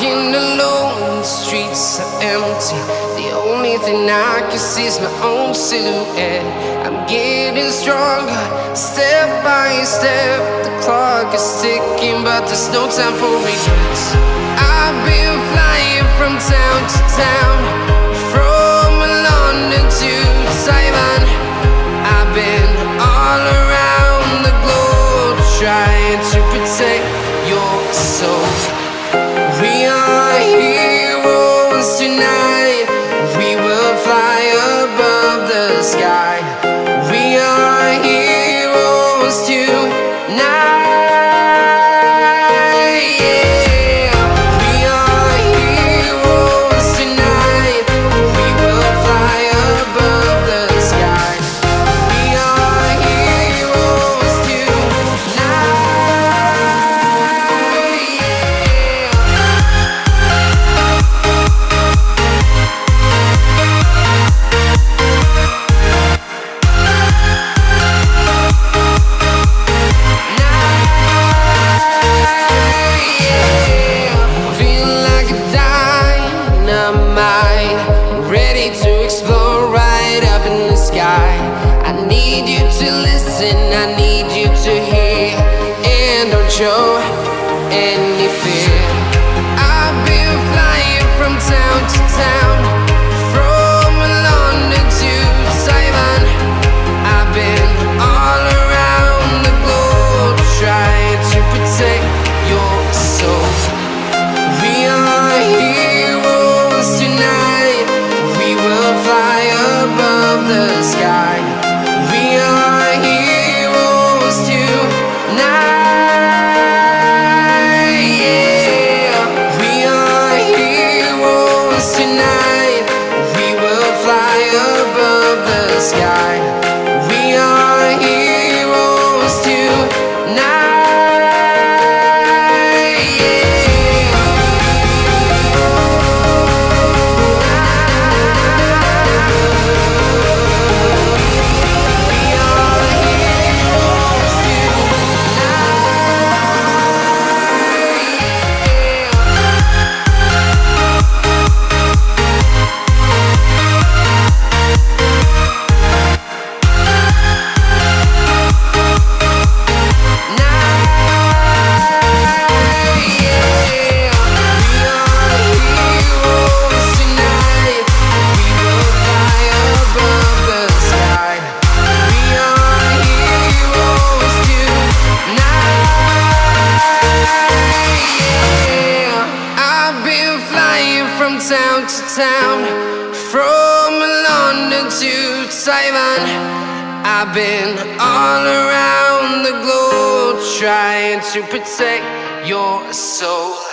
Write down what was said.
walking alone, the streets are empty. The only thing I can see is my own silhouette. I'm getting stronger, step by step. The clock is ticking, but there's no time for regrets. I've been flying from town to town, from London to Taiwan. I've been all around the globe, trying to protect your soul. We are heroes tonight. We will fly above the sky. We are heroes tonight. Yeah. We are heroes tonight. We will fly above the sky. We are heroes tonight. To explore right up in the sky. I need you to listen, I need you to hear, and don't show any fear. I've been flying from town to town, from London to Taiwan. I've been all around the globe, trying to protect your soul. We are heroes tonight. We will fly above the sky. We are heroes tonight. Yeah. We are heroes tonight. We will fly above the sky. We are heroes tonight. From town to town, from London to Taiwan. I've been all around the globe, trying to protect your soul.